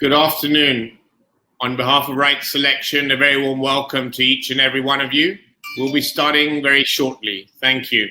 Good afternoon. On behalf of Right Selection, a very warm welcome to each and every one of you. We'll be starting very shortly. Thank you.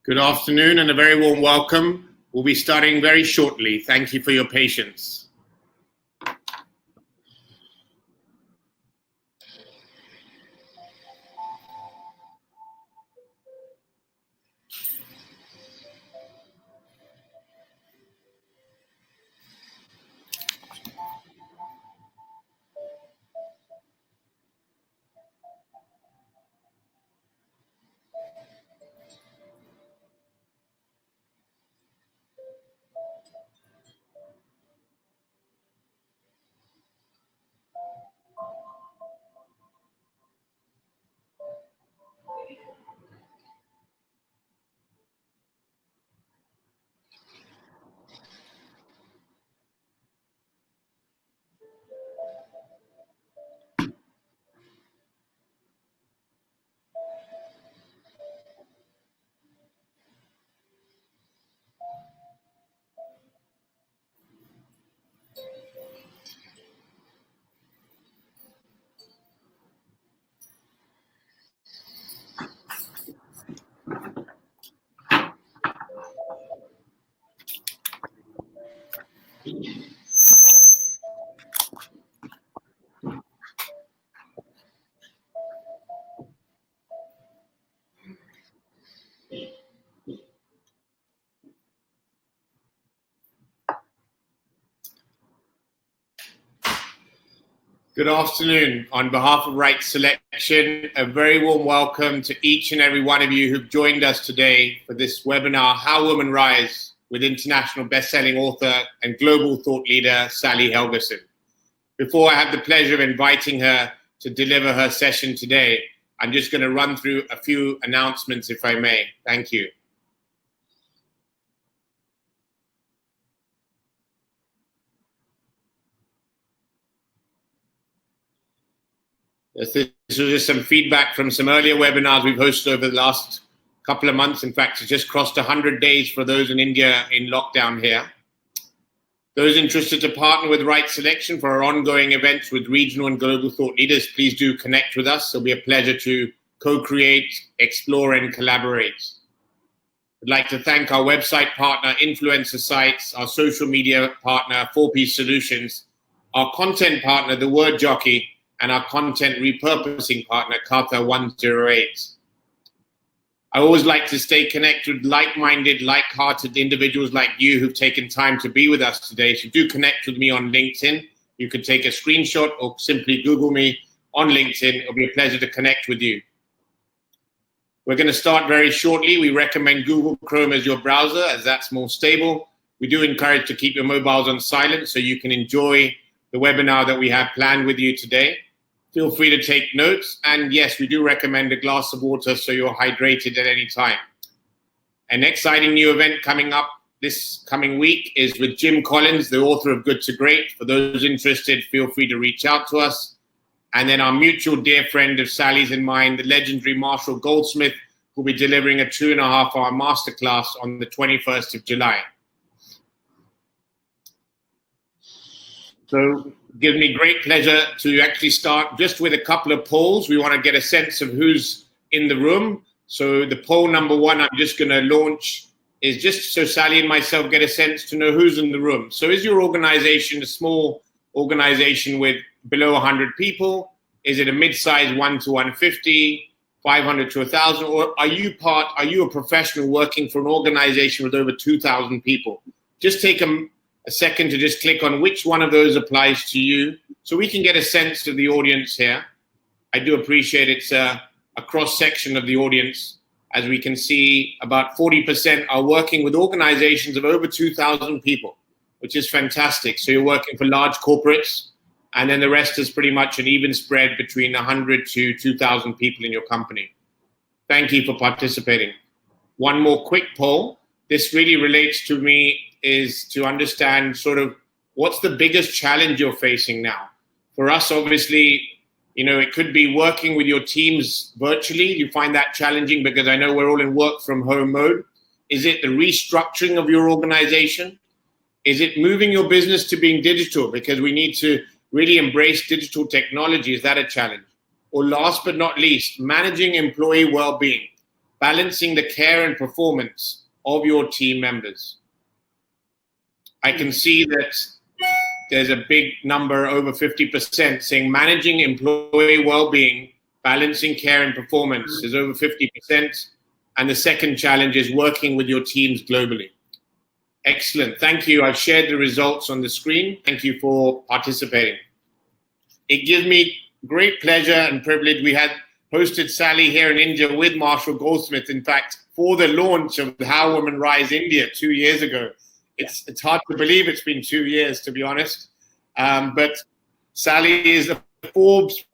Good afternoon and a very warm welcome. We'll be starting very shortly. Thank you for your patience. Good afternoon. On behalf of Right Selection, a very warm welcome to each and every one of you who've joined us today for this webinar, How Women Rise, with international best-selling author and global thought leader, Sally Helgesen. Before I have the pleasure of inviting her to deliver her session today, I'm just going to run through a few announcements, if I may. Thank you. This was just some feedback from some earlier webinars we've hosted over the last couple of months. In fact, it's just crossed 100 days for those in India in lockdown here. Those interested to partner with Right Selection for our ongoing events with regional and global thought leaders, please do connect with us. It'll be a pleasure to co-create, explore, and collaborate. I'd like to thank our website partner, Influencer Sites, our social media partner, 4Piece Solutions, our content partner, The Word Jockey, and our content repurposing partner, Kata 108. I always like to stay connected with like-minded, like-hearted individuals like you who've taken time to be with us today. So do connect with me on LinkedIn. You can take a screenshot or simply Google me on LinkedIn. It'll be a pleasure to connect with you. We're going to start very shortly. We recommend Google Chrome as your browser, as that's more stable. We do encourage to keep your mobiles on silent so you can enjoy the webinar that we have planned with you today. Feel free to take notes. And yes, we do recommend a glass of water so you're hydrated at any time. An exciting new event coming up this coming week is with Jim Collins, the author of Good to Great. For those interested, feel free to reach out to us. And then our mutual dear friend of Sally's and mine, the legendary Marshall Goldsmith, will be delivering a 2.5-hour masterclass on the 21st of July. So it gives me great pleasure to actually start just with a couple of polls. We want to get a sense of who's in the room. So the poll number one I'm just going to launch is just so Sally and myself get a sense to know who's in the room. So is your organization a small organization with below 100 people? Is it a mid-size 1 to 150, 500 to 1,000? Or are you a professional working for an organization with over 2,000 people? Just take a second to just click on which one of those applies to you so we can get a sense of the audience here. I do appreciate it's a cross-section of the audience. As we can see, about 40% are working with organizations of over 2,000 people, which is fantastic. So you're working for large corporates, and then the rest is pretty much an even spread between 100 to 2,000 people in your company. Thank you for participating. One more quick poll. This really relates to me, is to understand sort of what's the biggest challenge you're facing now. For us, obviously, it could be working with your teams virtually. You find that challenging because I know we're all in work from home mode. Is it the restructuring of your organization? Is it moving your business to being digital because we need to really embrace digital technology? Is that a challenge? Or last but not least, managing employee well-being, balancing the care and performance of your team members. I can see that there's a big number, over 50%, saying managing employee well-being, balancing care and performance is over 50%. And the second challenge is working with your teams globally. Excellent. Thank you. I've shared the results on the screen. Thank you for participating. It gives me great pleasure and privilege. We had hosted Sally here in India with Marshall Goldsmith, in fact, for the launch of How Women Rise India 2 years ago. It's hard to believe it's been 2 years, to be honest. But Sally is the Forbes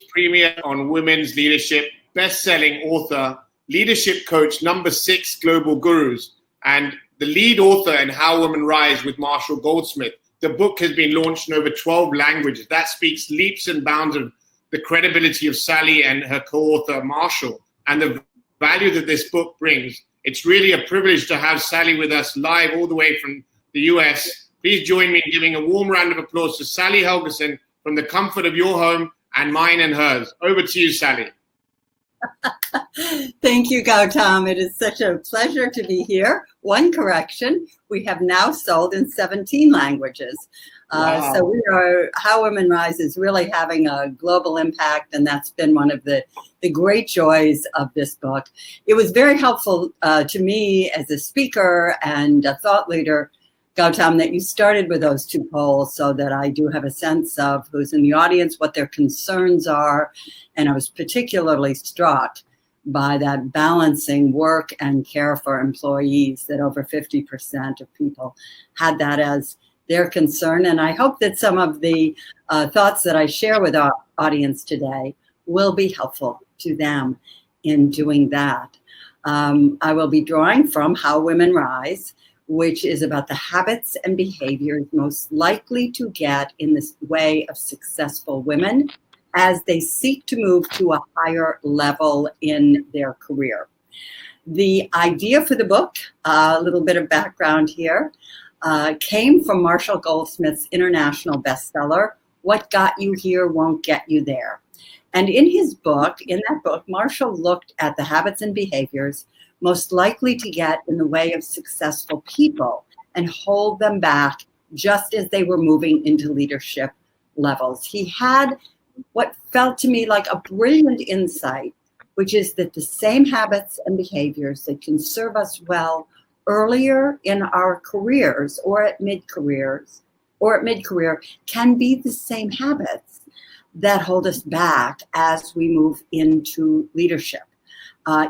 Premier on Women's Leadership, best-selling author, leadership coach, #6 global gurus, and the lead author in How Women Rise with Marshall Goldsmith. The book has been launched in over 12 languages. That speaks leaps and bounds of the credibility of Sally and her co-author, Marshall, and the value that this book brings. It's really a privilege to have Sally with us live all the way from the US. Please join me in giving a warm round of applause to Sally Helgesen from the comfort of your home and mine and hers. Over to you, Sally. Thank you, Gautam. It is such a pleasure to be here. One correction, we have now sold in 17 languages. Wow. So How Women Rise is really having a global impact, and that's been one of the great joys of this book. It was very helpful to me as a speaker and a thought leader, Gautam, that you started with those two polls so that I do have a sense of who's in the audience, what their concerns are, and I was particularly struck by that balancing work and care for employees, that over 50% of people had that as their concern. And I hope that some of the thoughts that I share with our audience today will be helpful to them in doing that. I will be drawing from How Women Rise, which is about the habits and behaviors most likely to get in the way of successful women as they seek to move to a higher level in their career. The idea for the book, a little bit of background here, came from Marshall Goldsmith's international bestseller, What Got You Here Won't Get You There. And in that book, Marshall looked at the habits and behaviors most likely to get in the way of successful people and hold them back just as they were moving into leadership levels. He had what felt to me like a brilliant insight, which is that the same habits and behaviors that can serve us well earlier in our careers or at mid-career can be the same habits that hold us back as we move into leadership.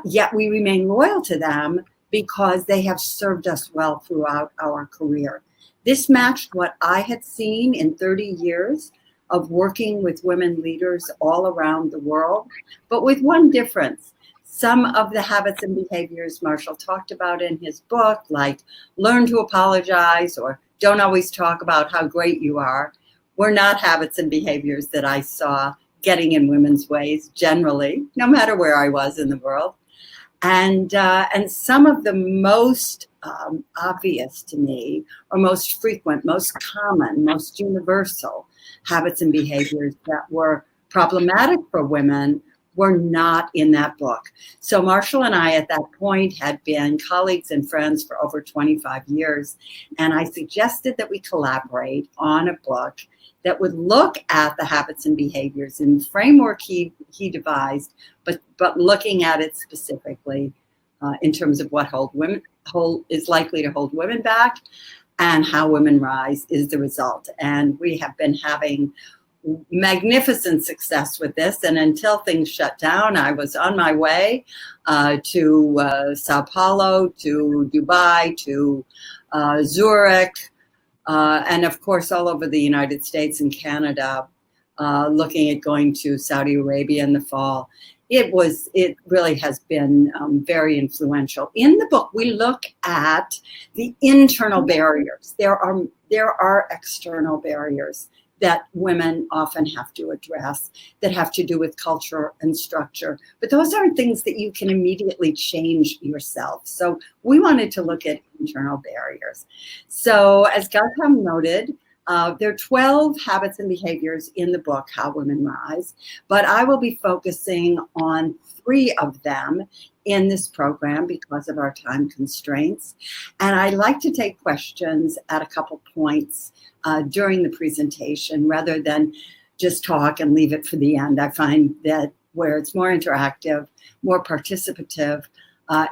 Yet we remain loyal to them because they have served us well throughout our career. This matched what I had seen in 30 years of working with women leaders all around the world, but with one difference. Some of the habits and behaviors Marshall talked about in his book, like learn to apologize or don't always talk about how great you are, were not habits and behaviors that I saw getting in women's ways generally, no matter where I was in the world. And some of the most obvious to me, or most frequent, most common, most universal habits and behaviors that were problematic for women were not in that book. So Marshall and I at that point had been colleagues and friends for over 25 years. And I suggested that we collaborate on a book that would look at the habits and behaviors in the framework he devised, but looking at it specifically in terms of what is likely to hold women back, and how women rise is the result. And we have been having magnificent success with this. And until things shut down, I was on my way to Sao Paulo, to Dubai, to Zurich, and of course all over the United States and Canada, looking at going to Saudi Arabia in the fall. It really has been very influential. In the book, we look at the internal barriers. There are external barriers that women often have to address that have to do with culture and structure. But those aren't things that you can immediately change yourself. So we wanted to look at internal barriers. So as Gautam noted, there are 12 habits and behaviors in the book, How Women Rise, but I will be focusing on 3 of them in this program because of our time constraints. And I like to take questions at a couple points during the presentation rather than just talk and leave it for the end. I find that where it's more interactive, more participative,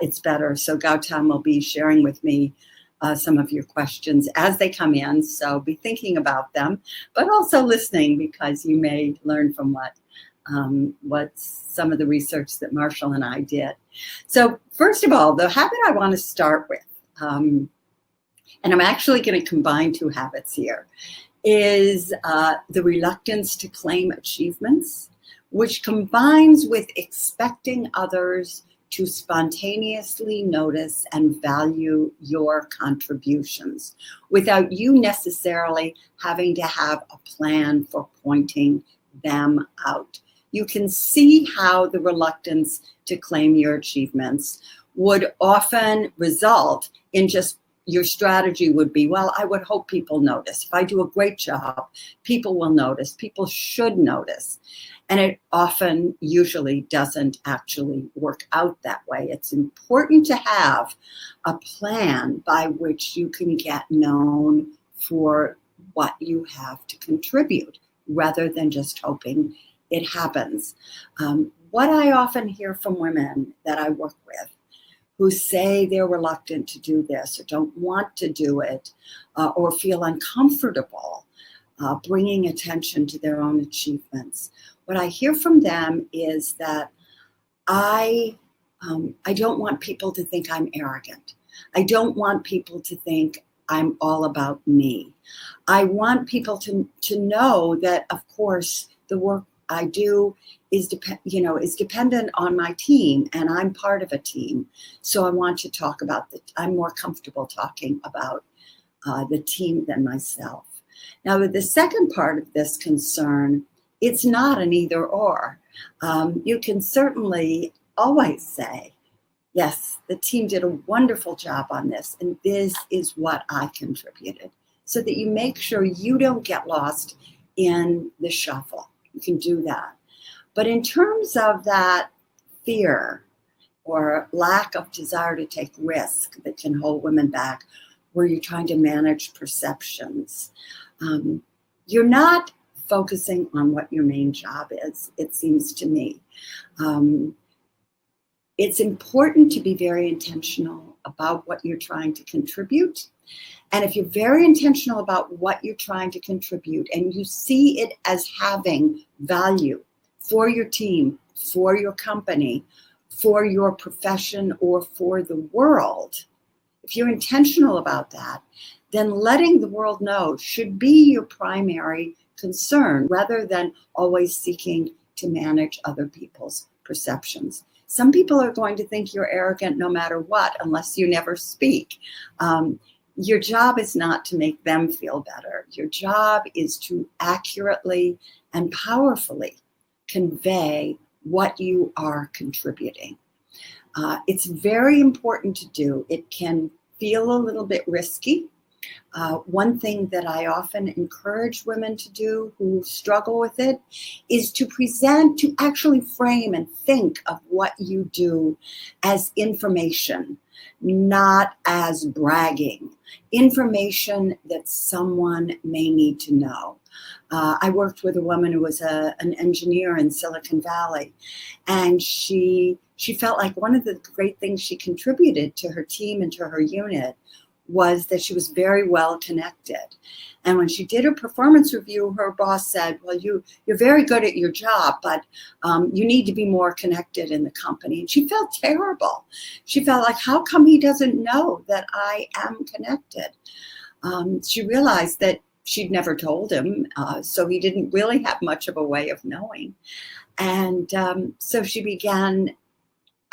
it's better. So Gautam will be sharing with me some of your questions as they come in. So be thinking about them, but also listening, because you may learn from what's some of the research that Marshall and I did. So first of all, the habit I want to start with, and I'm actually going to combine 2 habits here, is the reluctance to claim achievements, which combines with expecting others to spontaneously notice and value your contributions without you necessarily having to have a plan for pointing them out. You can see how the reluctance to claim your achievements would often result in just your strategy would be, well, I would hope people notice. If I do a great job, people will notice. People should notice. And it often, usually doesn't actually work out that way. It's important to have a plan by which you can get known for what you have to contribute, rather than just hoping it happens. What I often hear from women that I work with who say they're reluctant to do this or don't want to do it or feel uncomfortable bringing attention to their own achievements, what I hear from them is that I don't want people to think I'm arrogant. I don't want people to think I'm all about me. I want people to know that, of course, the work I do is dependent on my team, and I'm part of a team. So I want to talk about I'm more comfortable talking about the team than myself. Now, with the second part of this concern, it's not an either or. You can certainly always say, yes, the team did a wonderful job on this, and this is what I contributed, so that you make sure you don't get lost in the shuffle. You can do that. But in terms of that fear or lack of desire to take risk that can hold women back, where you're trying to manage perceptions, you're not focusing on what your main job is, it seems to me. It's important to be very intentional about what you're trying to contribute. And if you're very intentional about what you're trying to contribute and you see it as having value for your team, for your company, for your profession, or for the world, if you're intentional about that, then letting the world know should be your primary concern, rather than always seeking to manage other people's perceptions. Some people are going to think you're arrogant no matter what, unless you never speak. Your job is not to make them feel better. Your job is to accurately and powerfully convey what you are contributing. It's very important to do. It can feel a little bit risky. One thing that I often encourage women to do who struggle with it is to actually frame and think of what you do as information, not as bragging. Information that someone may need to know. I worked with a woman who was an engineer in Silicon Valley, and she felt like one of the great things she contributed to her team and to her unit was that she was very well connected. And when she did her performance review, her boss said, well, you're very good at your job, but you need to be more connected in the company. And she felt terrible. She felt like, how come he doesn't know that I am connected? She realized that she'd never told him, so he didn't really have much of a way of knowing. And so she began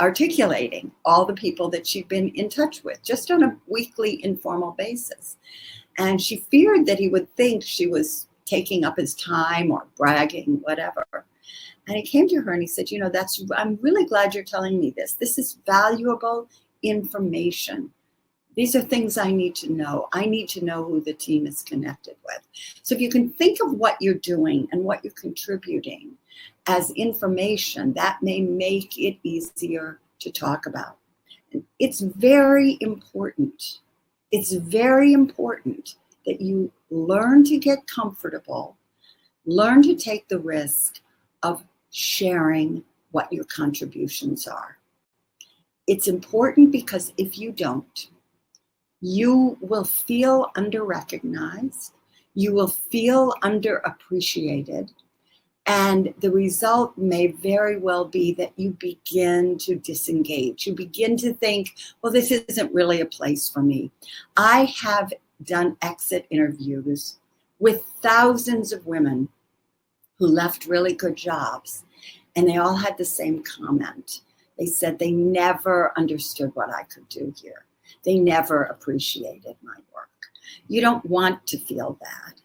articulating all the people that she'd been in touch with, just on a weekly informal basis. And she feared that he would think she was taking up his time or bragging, whatever. And he came to her and he said, I'm really glad you're telling me this. This is valuable information. These are things I need to know. I need to know who the team is connected with. So if you can think of what you're doing and what you're contributing as information, that may make it easier to talk about. And it's very important. It's very important that you learn to get comfortable, learn to take the risk of sharing what your contributions are. It's important because if you don't, you will feel under-recognized, you will feel underappreciated, and the result may very well be that you begin to disengage. You begin to think, well, this isn't really a place for me. I have done exit interviews with thousands of women who left really good jobs, and they all had the same comment. They said they never understood what I could do here. They never appreciated my work. You don't want to feel that.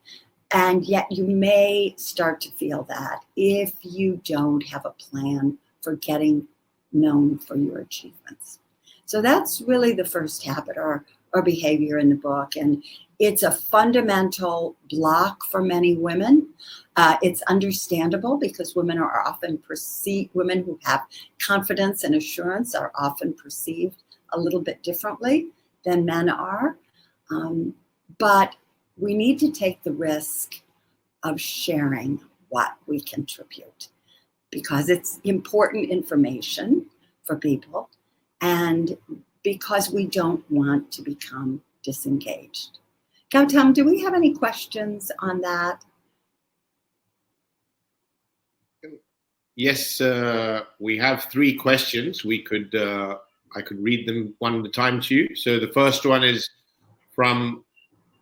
And yet you may start to feel that if you don't have a plan for getting known for your achievements. So that's really the first habit or behavior in the book. And it's a fundamental block for many women. It's understandable because women who have confidence and assurance are often perceived a little bit differently than men are. But we need to take the risk of sharing what we contribute because it's important information for people and because we don't want to become disengaged. Gautam, do we have any questions on that? Yes, we have 3 questions. I could read them one at a time to you. So the first one is from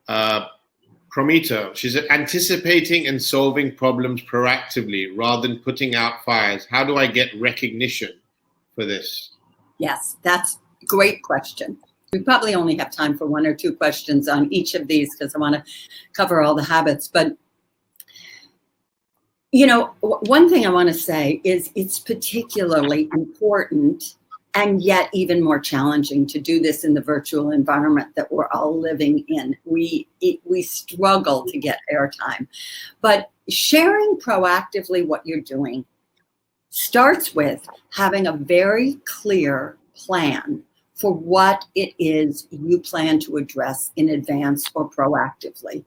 Promita. She's anticipating and solving problems proactively rather than putting out fires. How do I get recognition for this? Yes, that's a great question. We probably only have time for 1 or 2 questions on each of these because I want to cover all the habits. But, one thing I want to say is it's particularly important and yet even more challenging to do this in the virtual environment that we're all living in. We struggle to get airtime. But sharing proactively what you're doing starts with having a very clear plan for what it is you plan to address in advance or proactively.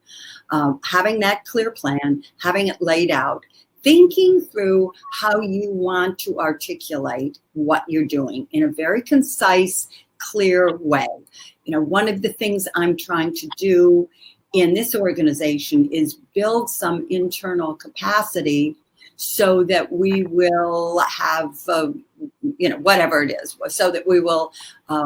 Having that clear plan, having it laid out, thinking through how you want to articulate what you're doing in a very concise, clear way. One of the things I'm trying to do in this organization is build some internal capacity so that we will have, whatever it is, so that we will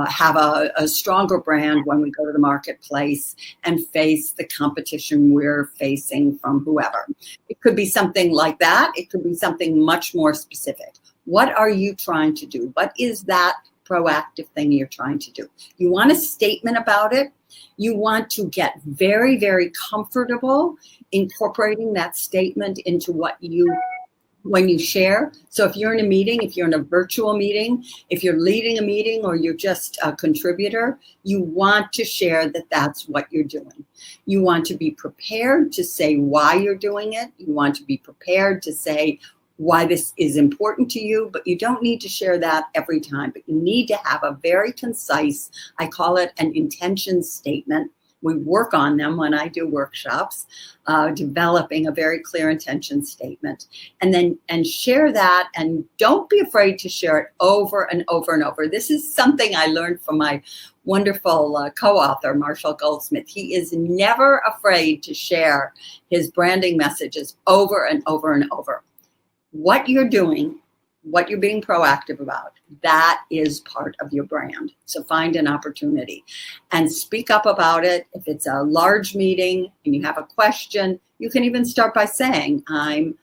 have a stronger brand when we go to the marketplace and face the competition we're facing from whoever. It could be something like that. It could be something much more specific. What are you trying to do? What is that proactive thing you're trying to do? You want a statement about it. You want to get very, very comfortable incorporating that statement into what you when you share. So if you're in a meeting, if you're in a virtual meeting, if you're leading a meeting or you're just a contributor, you want to share that that's what you're doing. You want to be prepared to say why you're doing it. You want to be prepared to say why this is important to you, but you don't need to share that every time. But you need to have a very concise, I call it an intention statement. We work on them when I do workshops, developing a very clear intention statement, and share that. And don't be afraid to share it over and over and over. This is something I learned from my wonderful co-author, Marshall Goldsmith. He is never afraid to share his branding messages over and over and over. What you're doing, what you're being proactive about, that is part of your brand. So find an opportunity and speak up about it. If it's a large meeting and you have a question, you can even start by saying, I'm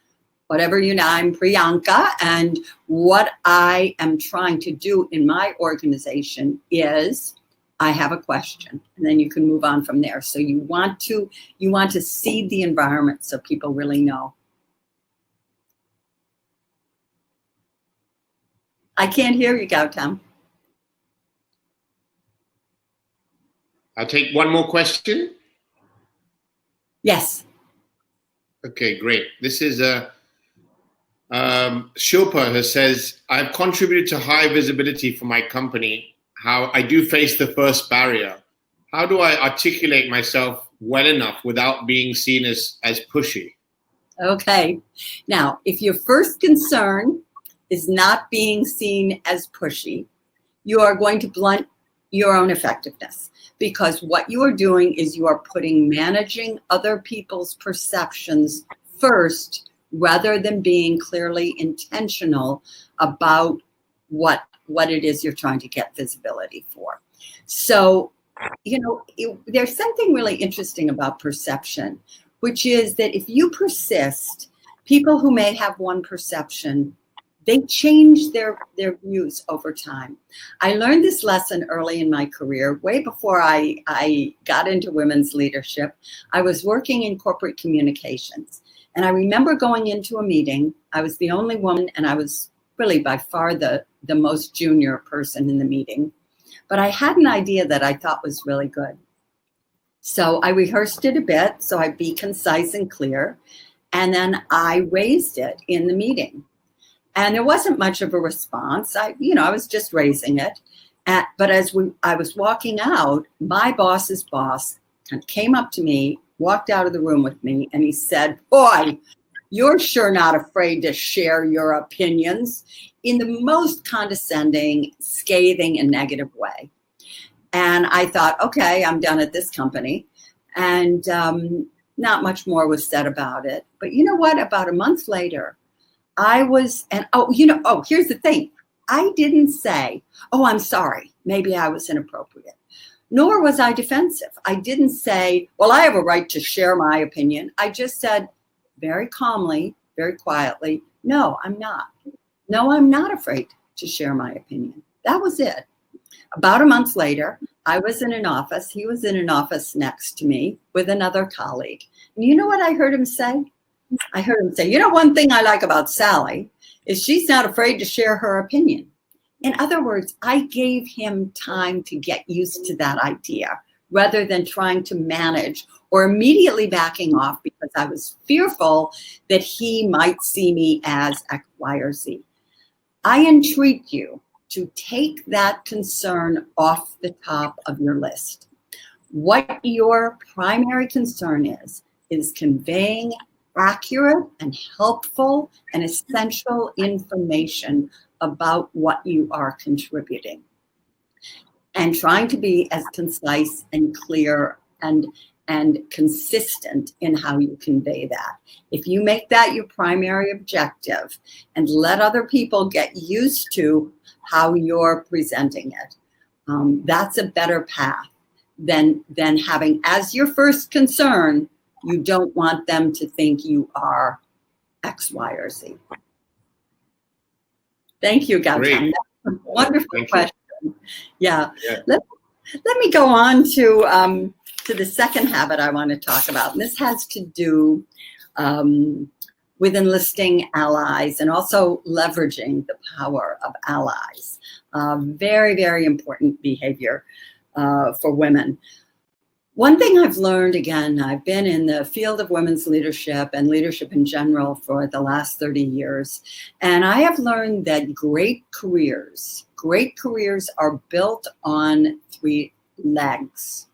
Priyanka, and what I am trying to do in my organization is I have a question. And then you can move on from there. So you want to seed the environment so people really know. I can't hear you, Gautam. I'll take one more question. Yes. Okay, great. This is Shilpa, who says, I've contributed to high visibility for my company. How I do face the first barrier. How do I articulate myself well enough without being seen as pushy? Okay. Now, if your first concern is not being seen as pushy, you are going to blunt your own effectiveness, because what you are doing is you are putting managing other people's perceptions first rather than being clearly intentional about what it is you're trying to get visibility for. So, there's something really interesting about perception, which is that if you persist, people who may have one perception, they change their views over time. I learned this lesson early in my career, way before I got into women's leadership. I was working in corporate communications. And I remember going into a meeting. I was the only woman, and I was really by far the most junior person in the meeting. But I had an idea that I thought was really good. So I rehearsed it a bit, so I'd be concise and clear. And then I raised it in the meeting. And there wasn't much of a response. I was just raising it. But as I was walking out, my boss's boss kind of came up to me, walked out of the room with me, and he said, "Boy, you're sure not afraid to share your opinions," in the most condescending, scathing, and negative way. And I thought, okay, I'm done at this company. And not much more was said about it. But you know what? About a month later, here's the thing. I didn't say, "Oh, I'm sorry, maybe I was inappropriate." Nor was I defensive. I didn't say, "Well, I have a right to share my opinion." I just said very calmly, very quietly, "No, I'm not. No, I'm not afraid to share my opinion." That was it. About a month later, I was in an office. He was in an office next to me with another colleague. And you know what I heard him say? I heard him say, "One thing I like about Sally is she's not afraid to share her opinion." In other words, I gave him time to get used to that idea rather than trying to manage or immediately backing off because I was fearful that he might see me as X, Y, or Z. I entreat you to take that concern off the top of your list. What your primary concern is conveying accurate and helpful and essential information about what you are contributing, and trying to be as concise and clear and consistent in how you convey that. If you make that your primary objective and let other people get used to how you're presenting it, that's a better path than having as your first concern, you don't want them to think you are X, Y, or Z. Thank you, Gautam. That's a wonderful question. Yeah. Let me go on to the second habit I want to talk about. And this has to do with enlisting allies and also leveraging the power of allies. Very, very important behavior for women. One thing I've learned, again, I've been in the field of women's leadership and leadership in general for the last 30 years, and I have learned that great careers are built on 3 legs.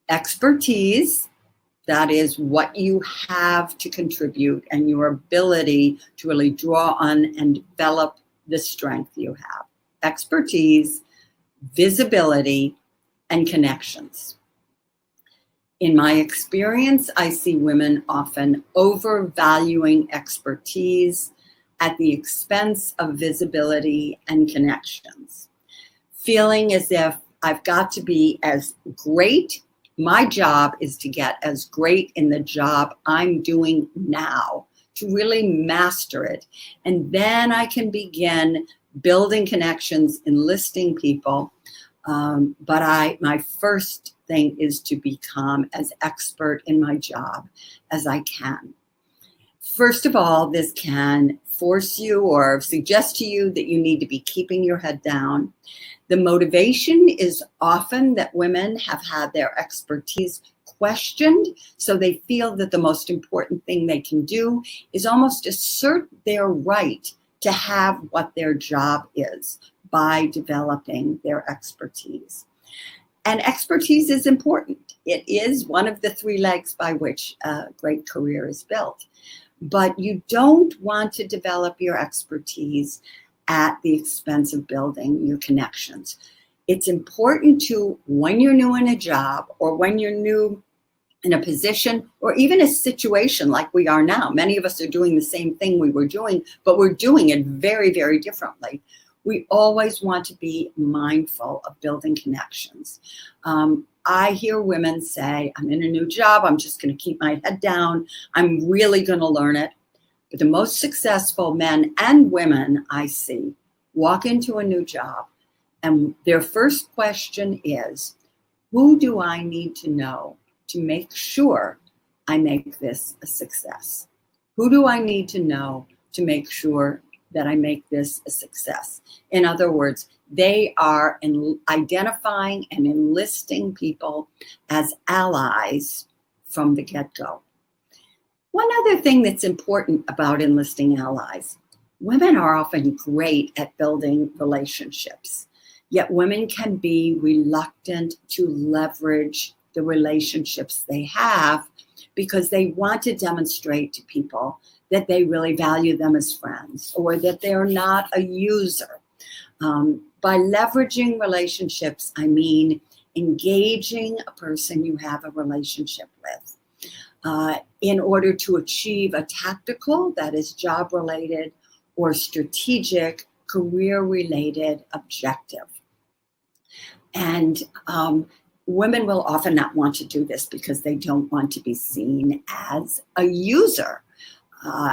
Expertise, that is what you have to contribute and your ability to really draw on and develop the strength you have. Expertise, visibility, and connections. In my experience, I see women often overvaluing expertise at the expense of visibility and connections, feeling as if I've got to be as great. My job is to get as great in the job I'm doing now, to really master it. And then I can begin building connections, enlisting people. But my first thing is to become as expert in my job as I can. First of all, this can force you or suggest to you that you need to be keeping your head down. The motivation is often that women have had their expertise questioned, so they feel that the most important thing they can do is almost assert their right to have what their job is by developing their expertise. And expertise is important. It is one of the 3 legs by which a great career is built. But you don't want to develop your expertise at the expense of building your connections. It's important to, when you're new in a job or when you're new in a position or even a situation like we are now, many of us are doing the same thing we were doing, but we're doing it very, very differently. We always want to be mindful of building connections. I hear women say, I'm in a new job, I'm just going to keep my head down, I'm really going to learn it. But the most successful men and women I see walk into a new job, and their first question is, who do I need to know to make sure I make this a success? Who do I need to know to make sure that I make this a success? In other words, they are identifying and enlisting people as allies from the get-go. One other thing that's important about enlisting allies, women are often great at building relationships, yet women can be reluctant to leverage the relationships they have because they want to demonstrate to people that they really value them as friends or that they're not a user. By leveraging relationships, I mean engaging a person you have a relationship with in order to achieve a tactical, that is job-related, or strategic, career-related objective. And women will often not want to do this because they don't want to be seen as a user.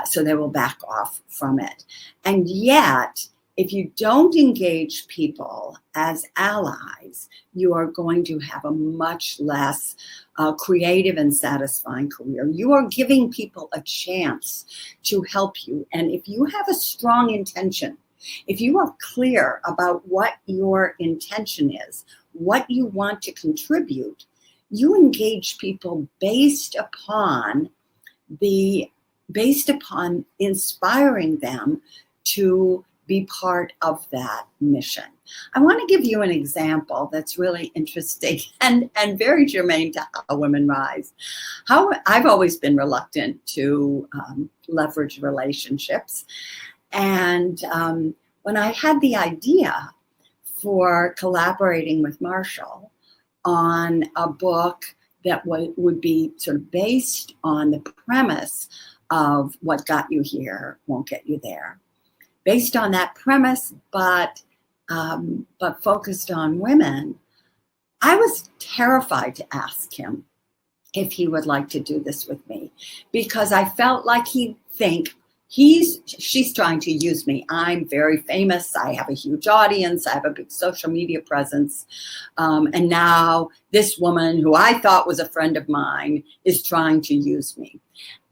So they will back off from it. And yet, if you don't engage people as allies, you are going to have a much less creative and satisfying career. You are giving people a chance to help you. And if you have a strong intention, if you are clear about what your intention is, what you want to contribute, you engage people based upon inspiring them to be part of that mission. I want to give you an example that's really interesting and very germane to how women rise. How I've always been reluctant to leverage relationships. And when I had the idea for collaborating with Marshall on a book that would be sort of based on the premise of what got you here won't get you there. Based on that premise, but focused on women, I was terrified to ask him if he would like to do this with me, because I felt like he'd think she's trying to use me. I'm very famous. I have a huge audience. I have a big social media presence. And now this woman who I thought was a friend of mine is trying to use me.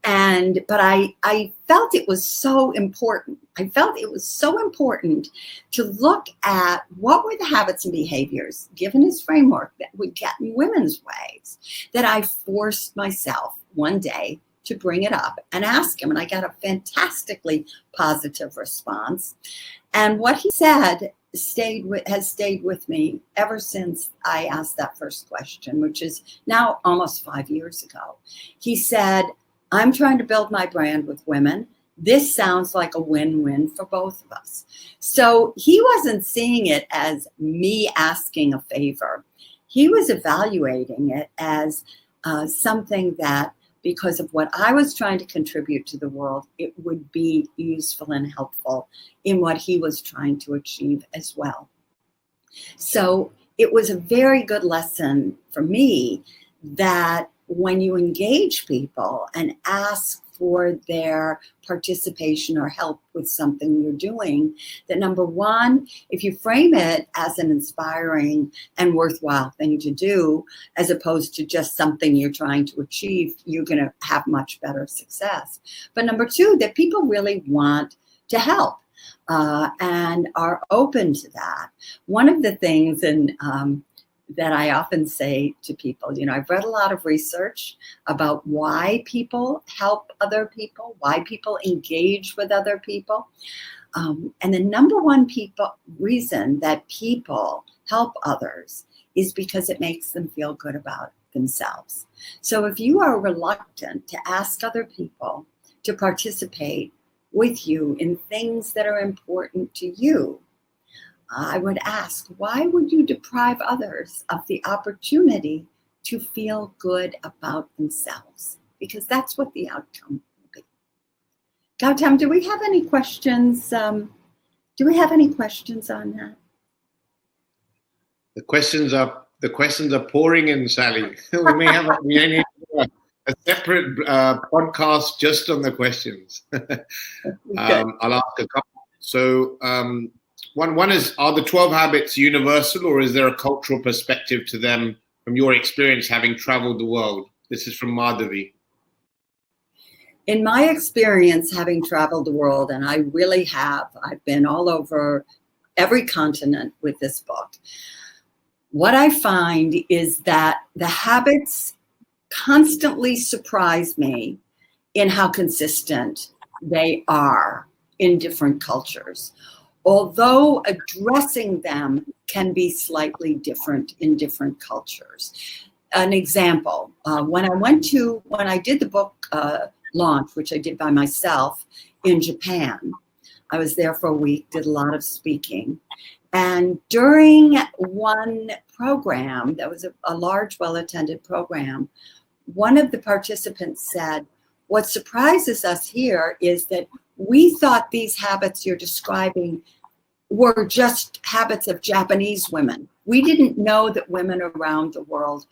But I felt it was so important. I felt it was so important to look at what were the habits and behaviors, given his framework, that would get in women's ways, that I forced myself one day to bring it up and ask him. And I got a fantastically positive response. And what he said has stayed with me ever since I asked that first question, which is now almost 5 years ago. He said, I'm trying to build my brand with women. This sounds like a win-win for both of us. So he wasn't seeing it as me asking a favor. He was evaluating it as something that, because of what I was trying to contribute to the world, it would be useful and helpful in what he was trying to achieve as well. So it was a very good lesson for me that when you engage people and ask for their participation or help with something you're doing, that number one, if you frame it as an inspiring and worthwhile thing to do, as opposed to just something you're trying to achieve, you're going to have much better success. But number two, that people really want to help and are open to that. One of the things, that I often say to people, I've read a lot of research about why people help other people, why people engage with other people. And the number one reason that people help others is because it makes them feel good about themselves. So if you are reluctant to ask other people to participate with you in things that are important to you, I would ask, why would you deprive others of the opportunity to feel good about themselves? Because that's what the outcome will be. Gautam, do we have any questions? Do we have any questions on that? The questions are pouring in, Sally. we may need a separate podcast just on the questions. I'll ask a couple. So. One is, are the 12 habits universal, or is there a cultural perspective to them from your experience having traveled the world? This is from Madhavi. In my experience having traveled the world, and I really have, I've been all over every continent with this book, what I find is that the habits constantly surprise me in how consistent they are in different cultures, although addressing them can be slightly different in different cultures. An example, when I did the book launch, which I did by myself in Japan, I was there for a week, did a lot of speaking. And during one program, that was a large, well-attended program, one of the participants said, what surprises us here is that we thought these habits you're describing were just habits of Japanese women. We didn't know that women around the world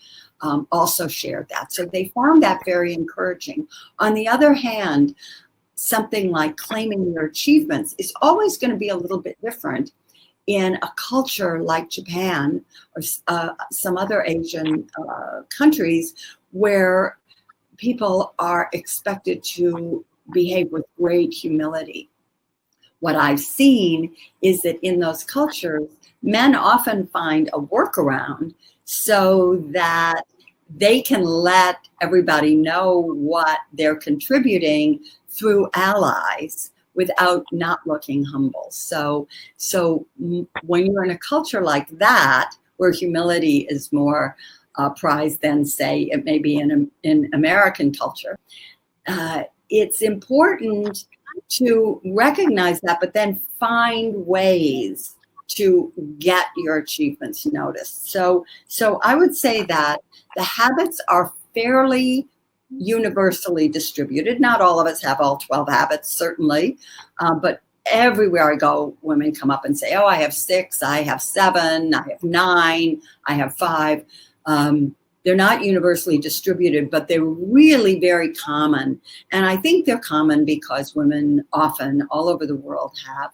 also shared that. So they found that very encouraging. On the other hand, something like claiming your achievements is always going to be a little bit different in a culture like Japan or some other Asian countries where people are expected to behave with great humility. What I've seen is that in those cultures, men often find a workaround so that they can let everybody know what they're contributing through allies without not looking humble. So when you're in a culture like that, where humility is more prized than, say, it may be in American culture, it's important to recognize that, but then find ways to get your achievements noticed. So I would say that the habits are fairly universally distributed. Not all of us have all 12 habits, certainly, but everywhere I go, women come up and say, oh, I have 6, I have 7, I have 9, I have 5. They're not universally distributed, but they're really very common. And I think they're common because women often all over the world have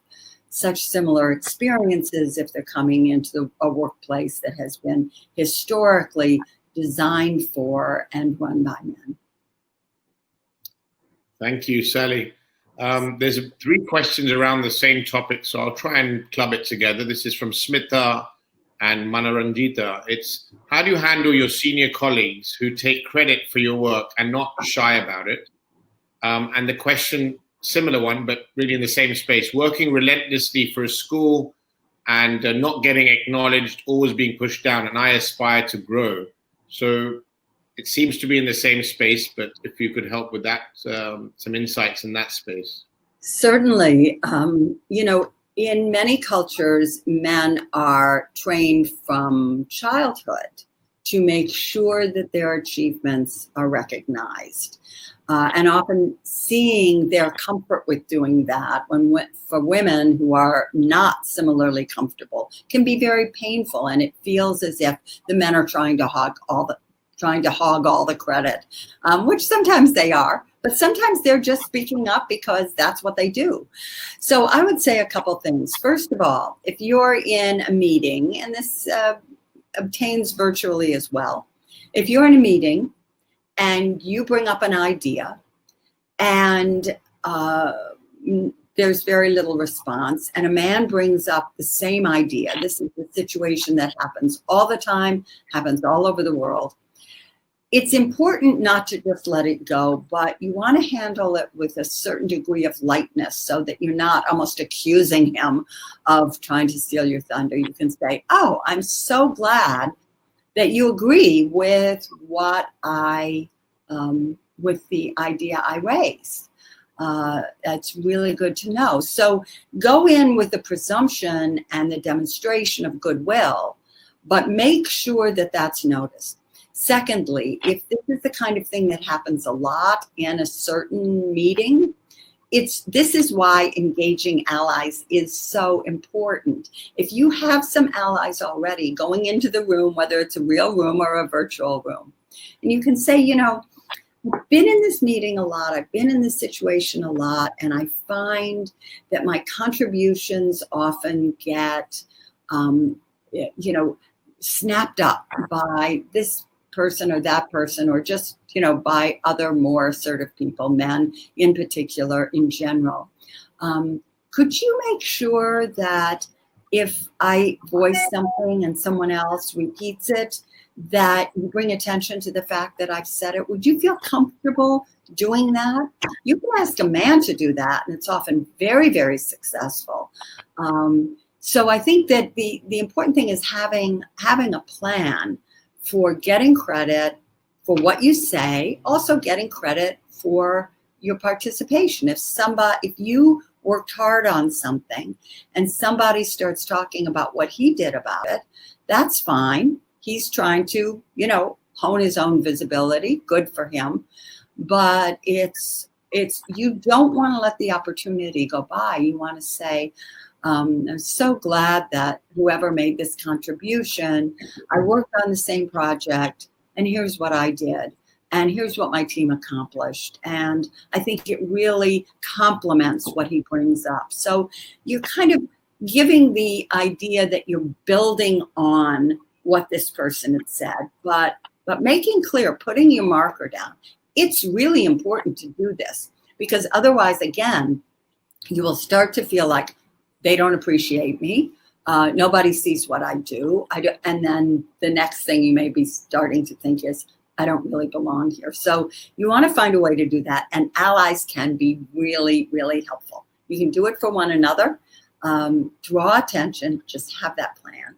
such similar experiences if they're coming into a workplace that has been historically designed for and run by men. Thank you, Sally. There's 3 questions around the same topic, so I'll try and club it together. This is from Smita and Manaranjita. It's, how do you handle your senior colleagues who take credit for your work and not shy about it? And the question, similar one, but really in the same space, working relentlessly for a school and not getting acknowledged, always being pushed down, and I aspire to grow. So it seems to be in the same space, but if you could help with that, some insights in that space. Certainly. In many cultures, men are trained from childhood to make sure that their achievements are recognized. And often seeing their comfort with doing that for women who are not similarly comfortable can be very painful, and it feels as if the men are trying to hog all the credit, which sometimes they are, but sometimes they're just speaking up because that's what they do. So I would say a couple things. First of all, if you're in a meeting, and this obtains virtually as well, if you're in a meeting and you bring up an idea and there's very little response, and a man brings up the same idea, this is the situation that happens all the time, happens all over the world. It's important not to just let it go, but you want to handle it with a certain degree of lightness so that you're not almost accusing him of trying to steal your thunder. You can say, oh, I'm so glad that you agree with what with the idea I raised. That's really good to know. So go in with the presumption and the demonstration of goodwill, but make sure that that's noticed. Secondly, if this is the kind of thing that happens a lot in a certain meeting, this is why engaging allies is so important. If you have some allies already going into the room, whether it's a real room or a virtual room, and you can say, I've been in this meeting a lot, I've been in this situation a lot, and I find that my contributions often get, snapped up by this person or that person, or just, by other more assertive people, men in particular, in general. Could you make sure that if I voice something and someone else repeats it, that you bring attention to the fact that I've said it? Would you feel comfortable doing that? You can ask a man to do that, and it's often very, very successful. So I think that the important thing is having a plan for getting credit for what you say, also getting credit for your participation. If you worked hard on something and somebody starts talking about what he did about it, that's fine. He's trying to, hone his own visibility. Good for him. But you don't want to let the opportunity go by. You want to say, I'm so glad that whoever made this contribution, I worked on the same project, and here's what I did, and here's what my team accomplished. And I think it really complements what he brings up. So you're kind of giving the idea that you're building on what this person had said, but making clear, putting your marker down. It's really important to do this, because otherwise, again, you will start to feel like they don't appreciate me. Nobody sees what I do. And then the next thing you may be starting to think is, I don't really belong here. So you want to find a way to do that. And allies can be really, really helpful. You can do it for one another. Draw attention. Just have that plan.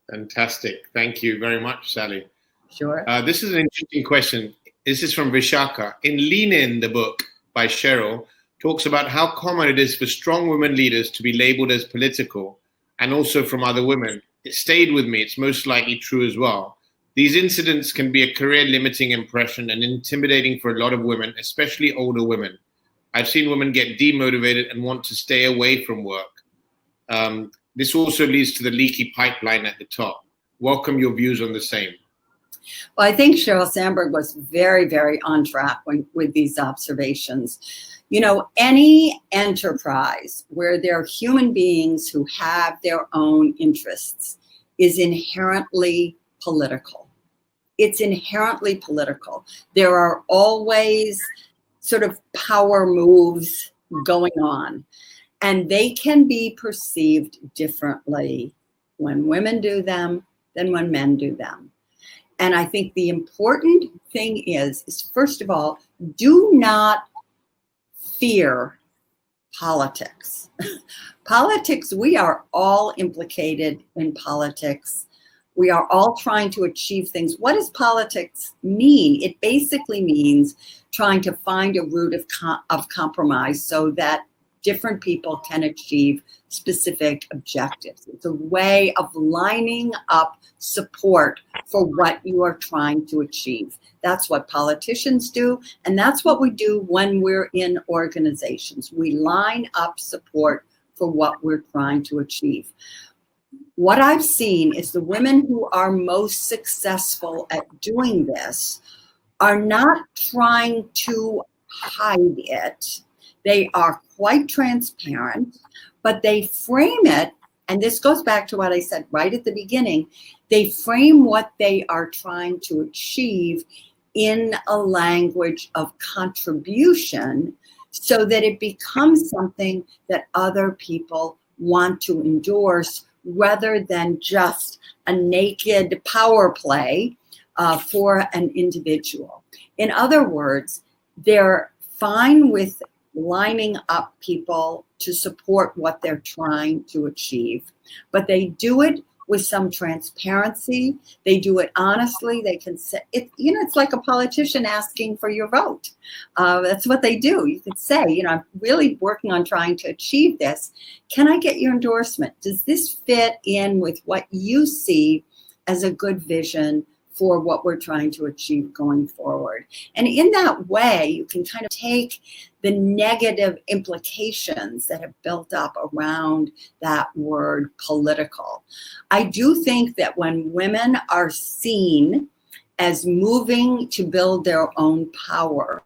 Fantastic. Thank you very much, Sally. Sure. This is an interesting question. This is from Vishaka. In Lean In, the book by Cheryl, talks about how common it is for strong women leaders to be labeled as political, and also from other women. It stayed with me. It's most likely true as well. These incidents can be a career-limiting impression and intimidating for a lot of women, especially older women. I've seen women get demotivated and want to stay away from work. This also leads to the leaky pipeline at the top. Welcome your views on the same. Well, I think Sheryl Sandberg was very, very on track with these observations. Any enterprise where there are human beings who have their own interests is inherently political. It's inherently political. There are always sort of power moves going on. And they can be perceived differently when women do them than when men do them. And I think the important thing is first of all, do not fear politics. Politics, we are all implicated in politics. We are all trying to achieve things. What does politics mean? It basically means trying to find a route of compromise so that different people can achieve specific objectives. It's a way of lining up support for what you are trying to achieve. That's what politicians do, and that's what we do when we're in organizations. We line up support for what we're trying to achieve. What I've seen is the women who are most successful at doing this are not trying to hide it. They are quite transparent, but they frame it, and this goes back to what I said right at the beginning, they frame what they are trying to achieve in a language of contribution so that it becomes something that other people want to endorse rather than just a naked power play for an individual. In other words, they're fine with lining up people to support what they're trying to achieve, but they do it with some transparency. They do it honestly. They can say it, it's like a politician asking for your vote. That's what they do. You could say, I'm really working on trying to achieve this. Can I get your endorsement? Does this fit in with what you see as a good vision for what we're trying to achieve going forward? And in that way, you can kind of take the negative implications that have built up around that word political. I do think that when women are seen as moving to build their own power,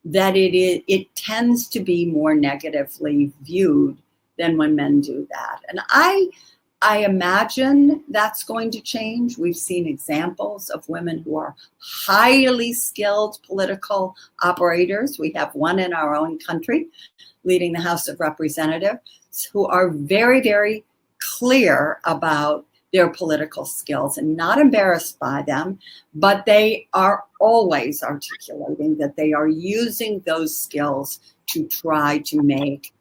that it tends to be more negatively viewed than when men do that. And I imagine that's going to change. We've seen examples of women who are highly skilled political operators. We have one in our own country leading the House of Representatives who are very, very clear about their political skills and not embarrassed by them, but they are always articulating that they are using those skills to try to make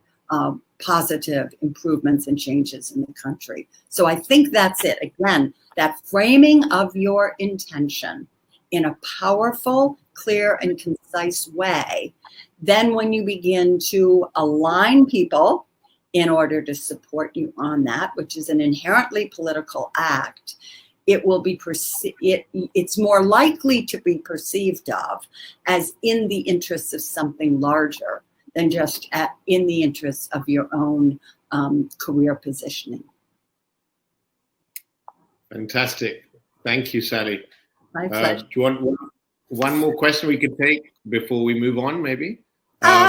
positive improvements and changes in the country. So I think that's it. Again, that framing of your intention in a powerful, clear, and concise way. Then when you begin to align people in order to support you on that, which is an inherently political act, it will be it's more likely to be perceived of as in the interests of something larger than just in the interests of your own career positioning. Fantastic. Thank you, Sally. My pleasure. Do you want one more question we could take before we move on, maybe?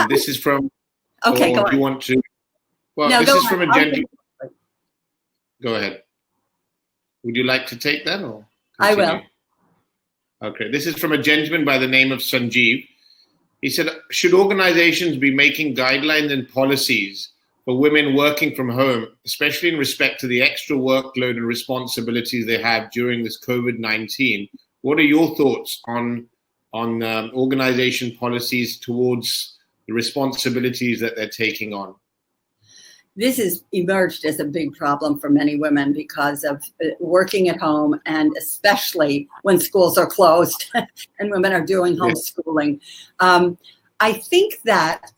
This is from... Okay, go on. Do you want to... Well, no, this is from a gentleman... Go ahead. Would you like to take that or continue? I will. Okay, this is from a gentleman by the name of Sanjeev. He said, should organizations be making guidelines and policies for women working from home, especially in respect to the extra workload and responsibilities they have during this COVID-19? What are your thoughts on organization policies towards the responsibilities that they're taking on? This has emerged as a big problem for many women because of working at home, and especially when schools are closed and women are doing homeschooling. I think that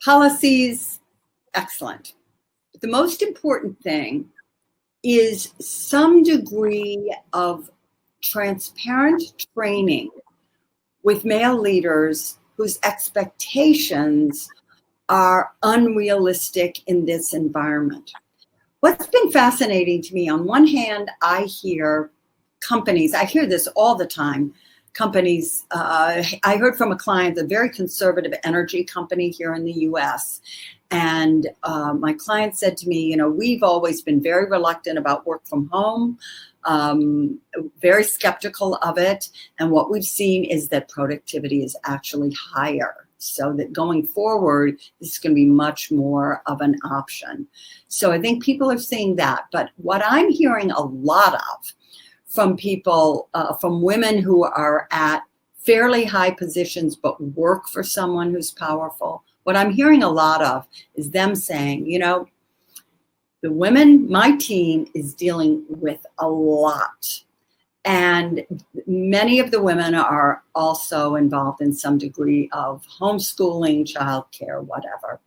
policies, excellent. But the most important thing is some degree of transparent training with male leaders whose expectations are unrealistic in this environment. What's been fascinating to me, on one hand, I hear companies, I hear this all the time, companies, I heard from a client, a very conservative energy company here in the US, and my client said to me, we've always been very reluctant about work from home, very skeptical of it. And what we've seen is that productivity is actually higher. So that going forward, this is going to be much more of an option. So I think people are seeing that. But what I'm hearing a lot of from people, from women who are at fairly high positions but work for someone who's powerful, what I'm hearing a lot of is them saying, you know, the women, my team is dealing with a lot. And many of the women are also involved in some degree of homeschooling, childcare, whatever.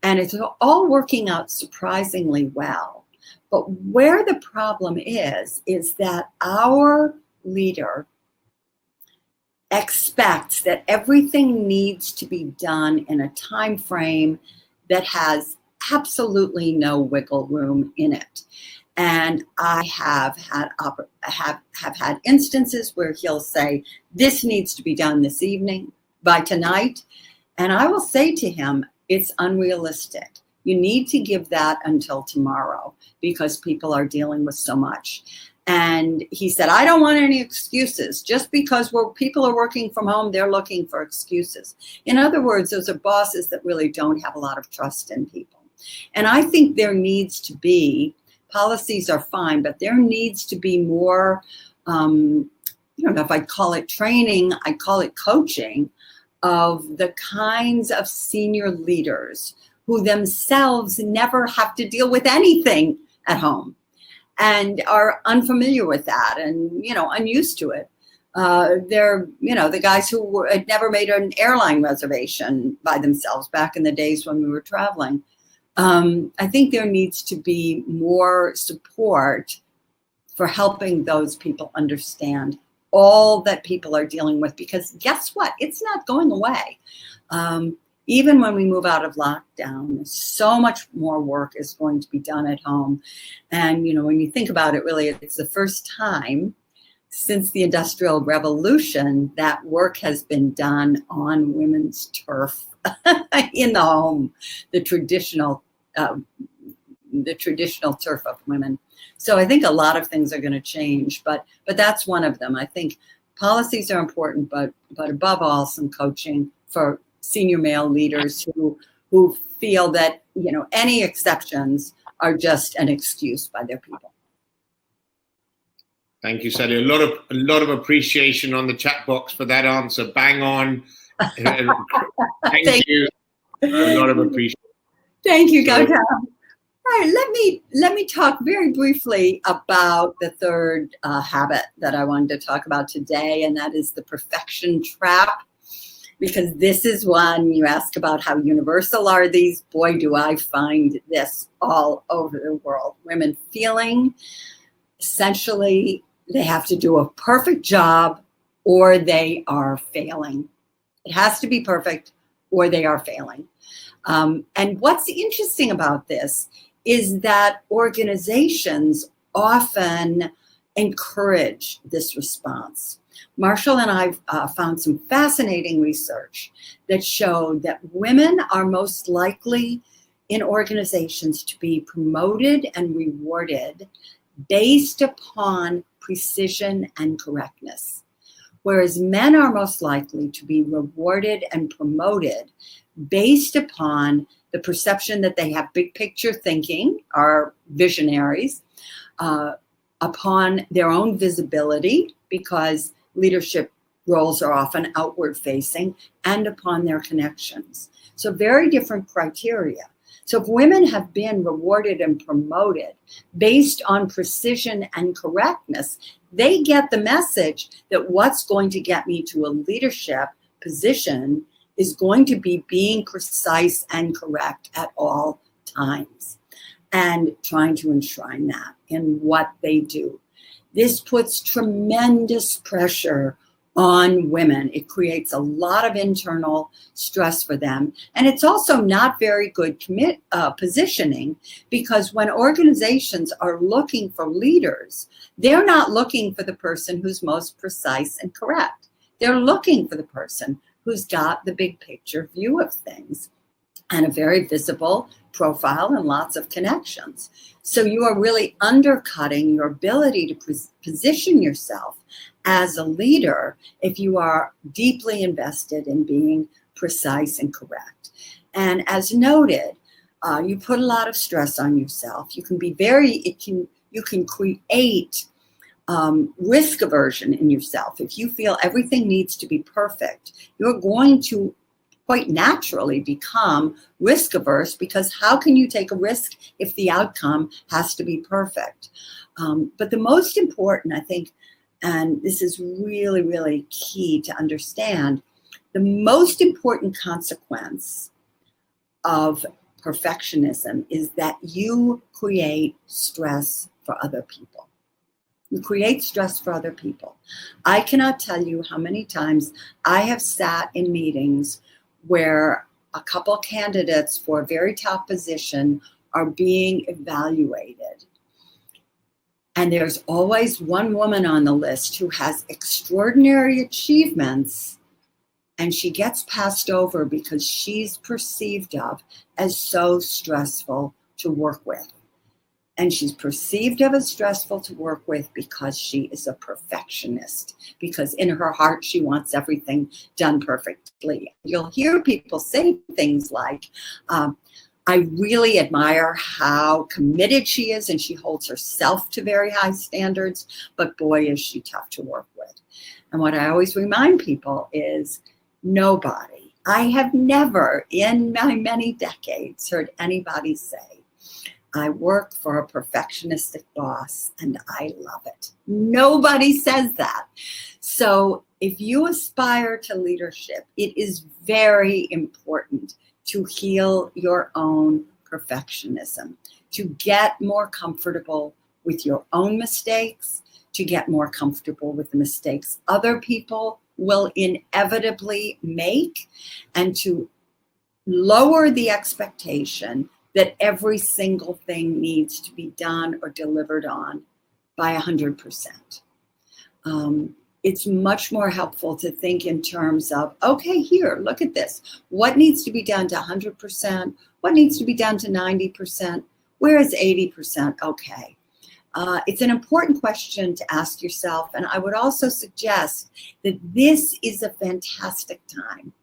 And it's all working out surprisingly well. But where the problem is that our leader expects that everything needs to be done in a time frame that has absolutely no wiggle room in it. And I have had instances where he'll say, this needs to be done this evening, by tonight. And I will say to him, it's unrealistic. You need to give that until tomorrow because people are dealing with so much. And he said, I don't want any excuses. Just because people are working from home, they're looking for excuses. In other words, those are bosses that really don't have a lot of trust in people. And I think there needs to be, policies are fine, but there needs to be more, I don't know if I'd call it training, I'd call it coaching of the kinds of senior leaders who themselves never have to deal with anything at home and are unfamiliar with that and, you know, unused to it. They're, you know, the guys who had never made an airline reservation by themselves back in the days when we were traveling. I think there needs to be more support for helping those people understand all that people are dealing with, because guess what? It's not going away. Even when we move out of lockdown, so much more work is going to be done at home. And, you know, when you think about it, really, it's the first time since the Industrial Revolution that work has been done on women's turf in the home, the traditional turf of women. So I think a lot of things are going to change, but that's one of them. I think policies are important, but above all, some coaching for senior male leaders who feel that, you know, any exceptions are just an excuse by their people. Thank you, Sally. A lot of appreciation on the chat box for that answer. Bang on. Thank you. A lot of appreciation. Thank you, Gautam. All right, let me talk very briefly about the third habit that I wanted to talk about today, and that is the perfection trap. Because this is one, you ask about how universal are these. Boy, do I find this all over the world. Women feeling essentially they have to do a perfect job or they are failing. It has to be perfect or they are failing. And what's interesting about this is that organizations often encourage this response. Marshall and I found some fascinating research that showed that women are most likely in organizations to be promoted and rewarded based upon precision and correctness, whereas men are most likely to be rewarded and promoted based upon the perception that they have big picture thinking, are visionaries, upon their own visibility, because leadership roles are often outward facing, and upon their connections. So very different criteria. So if women have been rewarded and promoted based on precision and correctness, they get the message that what's going to get me to a leadership position is going to be being precise and correct at all times and trying to enshrine that in what they do. This puts tremendous pressure on women. It creates a lot of internal stress for them. And it's also not very good positioning, because when organizations are looking for leaders, they're not looking for the person who's most precise and correct. They're looking for the person who's got the big picture view of things. and a very visible profile and lots of connections. So you are really undercutting your ability to position yourself as a leader if you are deeply invested in being precise and correct. And as noted, you put a lot of stress on yourself. You can be you can create risk aversion in yourself. If you feel everything needs to be perfect, you're going to quite naturally become risk averse, because how can you take a risk if the outcome has to be perfect? But the most important, I think, and this is really, really key to understand, the most important consequence of perfectionism is that you create stress for other people. You create stress for other people. I cannot tell you how many times I have sat in meetings where a couple candidates for a very top position are being evaluated. And there's always one woman on the list who has extraordinary achievements, and she gets passed over because she's perceived of as so stressful to work with. And she's perceived of as stressful to work with because she is a perfectionist, because in her heart, she wants everything done perfectly. You'll hear people say things like, I really admire how committed she is, and she holds herself to very high standards, but boy, is she tough to work with. And what I always remind people is I have never in my many decades heard anybody say, I work for a perfectionistic boss and I love it. Nobody says that. So if you aspire to leadership, it is very important to heal your own perfectionism, to get more comfortable with your own mistakes, to get more comfortable with the mistakes other people will inevitably make, and to lower the expectation that every single thing needs to be done or delivered on by 100%. It's much more helpful to think in terms of, okay, here, look at this. What needs to be done to 100%? What needs to be done to 90%? Where is 80%? Okay. It's an important question to ask yourself. And I would also suggest that this is a fantastic time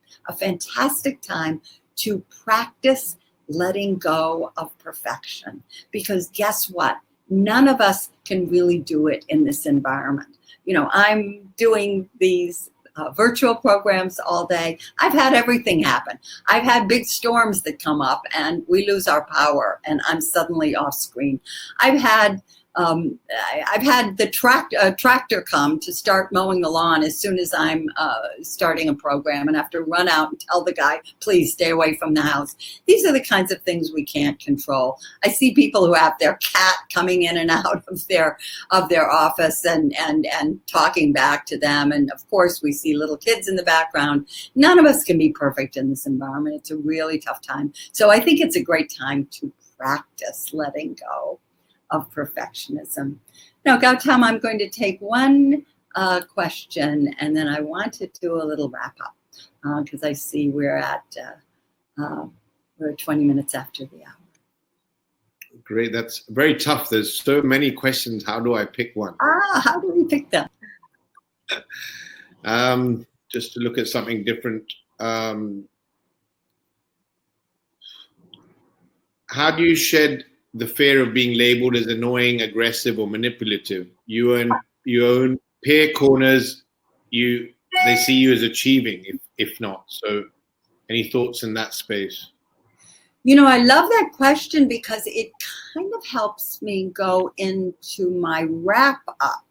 to practice letting go of perfection. Because guess what? None of us can really do it in this environment. You know, I'm doing these virtual programs all day. I've had everything happen. I've had big storms that come up and we lose our power and I'm suddenly off screen. I've had the tractor come to start mowing the lawn as soon as I'm starting a program, and have to run out and tell the guy, please stay away from the house. These are the kinds of things we can't control. I see people who have their cat coming in and out of their office and talking back to them. And of course, we see little kids in the background. None of us can be perfect in this environment. It's a really tough time. So I think it's a great time to practice letting go of perfectionism. Now, Gautam, I'm going to take one question, and then I want to do a little wrap up because I see we're 20 minutes after the hour. Great, that's very tough. There's so many questions. How do I pick one? How do we pick them? Just to look at something different. How do you shed the fear of being labeled as annoying, aggressive, or manipulative? You own peer corners. They see you as achieving, if not. So, any thoughts in that space? You know, I love that question because it kind of helps me go into my wrap up.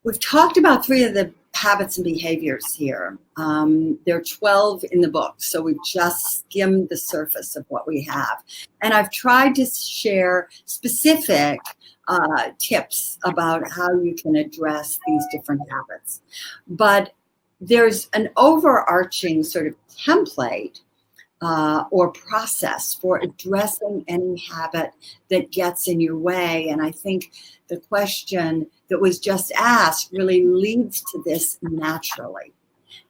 We've talked about 3 of the habits and behaviors here. There are 12 in the book, so we've just skimmed the surface of what we have. And I've tried to share specific tips about how you can address these different habits. But there's an overarching sort of template or process for addressing any habit that gets in your way. And I think the question that was just asked really leads to this naturally.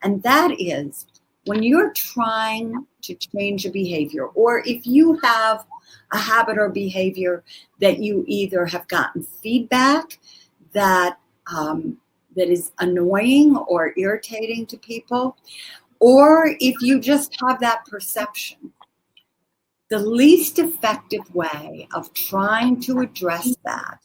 And that is, when you're trying to change a behavior, or if you have a habit or behavior that you either have gotten feedback that that is annoying or irritating to people, or if you just have that perception, the least effective way of trying to address that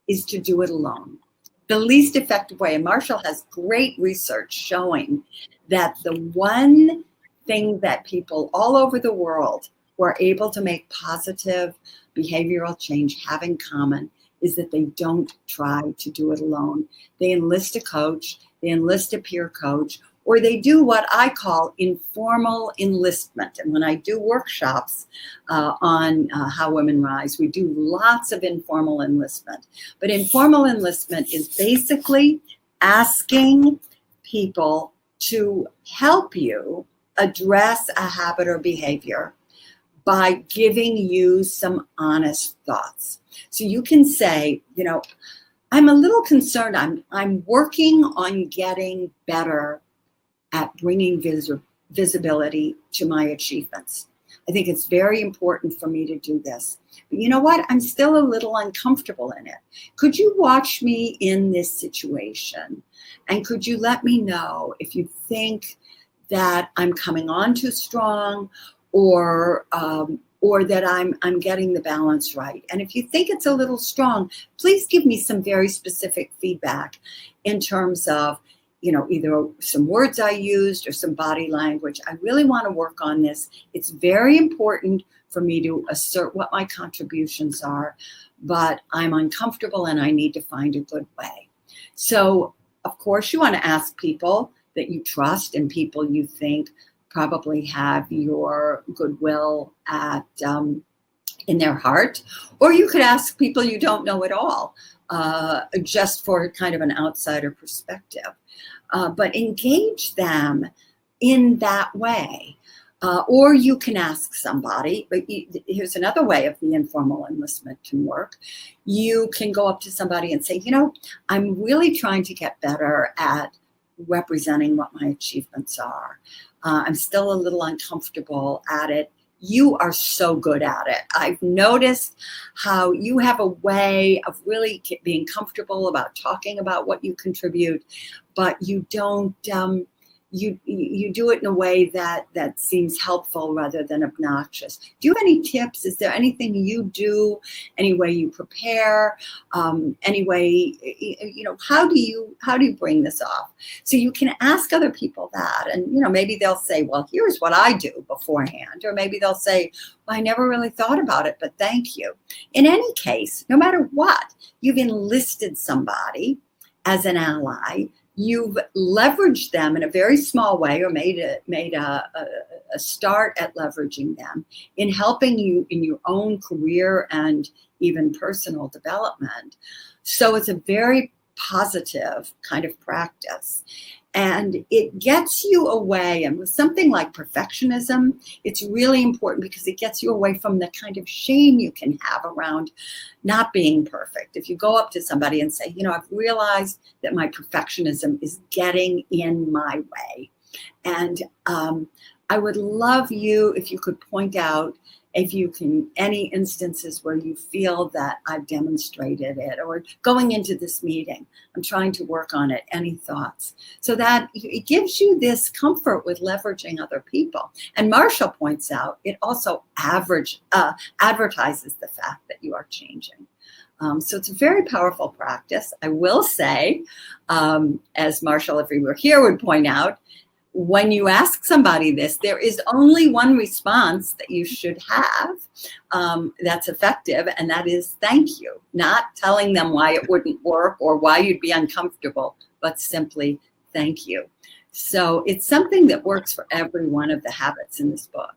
is to do it alone. The least effective way, and Marshall has great research showing that the one thing that people all over the world who are able to make positive behavioral change have in common is that they don't try to do it alone. They enlist a coach, they enlist a peer coach, or they do what I call informal enlistment. And when I do workshops on How Women Rise, we do lots of informal enlistment. But informal enlistment is basically asking people to help you address a habit or behavior by giving you some honest thoughts. So you can say, I'm a little concerned. I'm working on getting better at bringing visibility to my achievements. I think it's very important for me to do this. But you know what? I'm still a little uncomfortable in it. Could you watch me in this situation? And could you let me know if you think that I'm coming on too strong, or that I'm getting the balance right? And if you think it's a little strong, please give me some very specific feedback in terms of, either some words I used or some body language. I really want to work on this. It's very important for me to assert what my contributions are, but I'm uncomfortable and I need to find a good way. So, of course, you want to ask people that you trust and people you think probably have your goodwill in their heart. Or you could ask people you don't know at all, just for kind of an outsider perspective. But engage them in that way. Or you can ask somebody, but here's another way of the informal enlistment can work. You can go up to somebody and say, I'm really trying to get better at representing what my achievements are. I'm still a little uncomfortable at it. You are so good at it. I've noticed how you have a way of really being comfortable about talking about what you contribute, but you don't, you do it in a way that seems helpful rather than obnoxious. Do you have any tips? Is there anything you do? Any way you prepare? Any way, how do you bring this off? So you can ask other people that, and maybe they'll say, well, here's what I do beforehand, or maybe they'll say, well, I never really thought about it, but thank you. In any case, no matter what, you've enlisted somebody as an ally. You've leveraged them in a very small way, or made a start at leveraging them in helping you in your own career and even personal development. So it's a very positive kind of practice. And it gets you away. And with something like perfectionism, it's really important because it gets you away from the kind of shame you can have around not being perfect. If you go up to somebody and say, I've realized that my perfectionism is getting in my way. And I would love you if you could point out any instances where you feel that I've demonstrated it, or going into this meeting, I'm trying to work on it, any thoughts? So that it gives you this comfort with leveraging other people. And Marshall points out, it also advertises the fact that you are changing. So it's a very powerful practice. I will say, as Marshall, if he were here, would point out, when you ask somebody this, there is only one response that you should have that's effective, and that is thank you. Not telling them why it wouldn't work or why you'd be uncomfortable, but simply thank you. So it's something that works for every one of the habits in this book.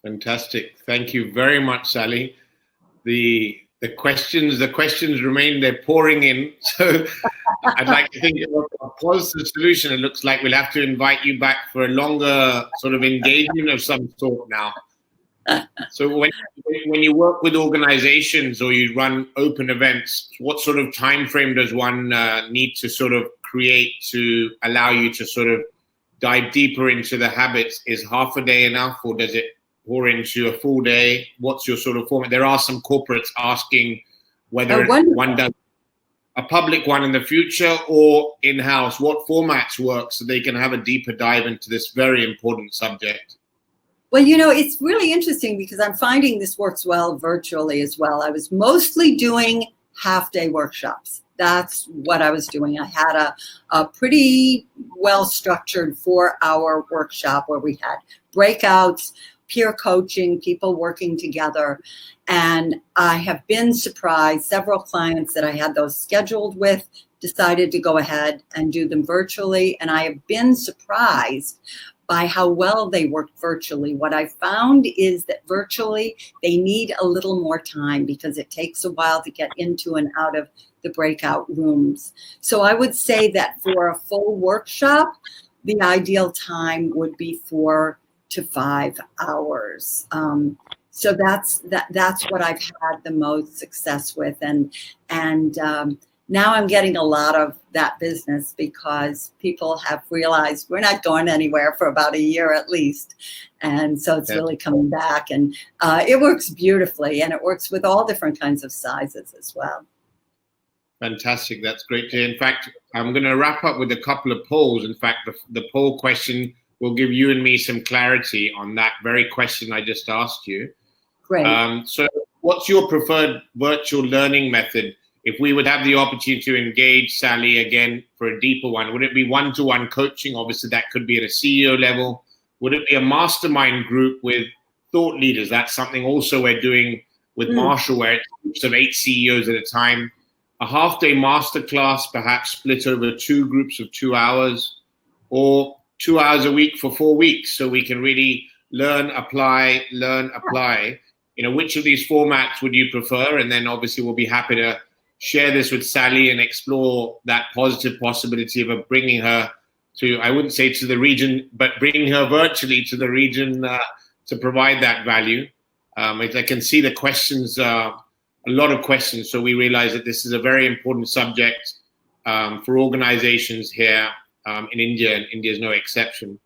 Fantastic. Thank you very much, Sally. The questions remain, they're pouring in. So I'd like to think of a positive solution. It looks like we'll have to invite you back for a longer sort of engagement of some sort now. So when you work with organizations or you run open events, what sort of time frame does one need to sort of create to allow you to sort of dive deeper into the habits? Is half a day enough, or does it pour into a full day? What's your sort of format? There are some corporates asking whether one does a public one in the future or in-house. What formats work so they can have a deeper dive into this very important subject? Well, it's really interesting because I'm finding this works well virtually as well. I was mostly doing half-day workshops. That's what I was doing. I had a pretty well-structured 4-hour workshop where we had breakouts, peer coaching, people working together. And I have been surprised. Several clients that I had those scheduled with decided to go ahead and do them virtually. And I have been surprised by how well they worked virtually. What I found is that virtually they need a little more time because it takes a while to get into and out of the breakout rooms. So I would say that for a full workshop, the ideal time would be 4 to 5 hours. So that's what I've had the most success with, and now I'm getting a lot of that business because people have realized we're not going anywhere for about a year at least, and so it's really coming back, and it works beautifully, and it works with all different kinds of sizes as well. Fantastic, that's great to hear. In fact, I'm going to wrap up with a couple of polls. In fact, the poll question will give you and me some clarity on that very question I just asked you. Great. So what's your preferred virtual learning method? If we would have the opportunity to engage Sally again for a deeper one, would it be one-to-one coaching? Obviously, that could be at a CEO level. Would it be a mastermind group with thought leaders? That's something also we're doing with Marshall, where it's groups of 8 CEOs at a time. A half-day masterclass, perhaps split over 2 groups of 2 hours, or 2 hours a week for 4 weeks, so we can really learn, apply. Which of these formats would you prefer? And then obviously we'll be happy to share this with Sally and explore that positive possibility of bringing her to, I wouldn't say to the region, but bringing her virtually to the region to provide that value. I can see the questions, a lot of questions. So we realize that this is a very important subject for organizations here in India, and India is no exception.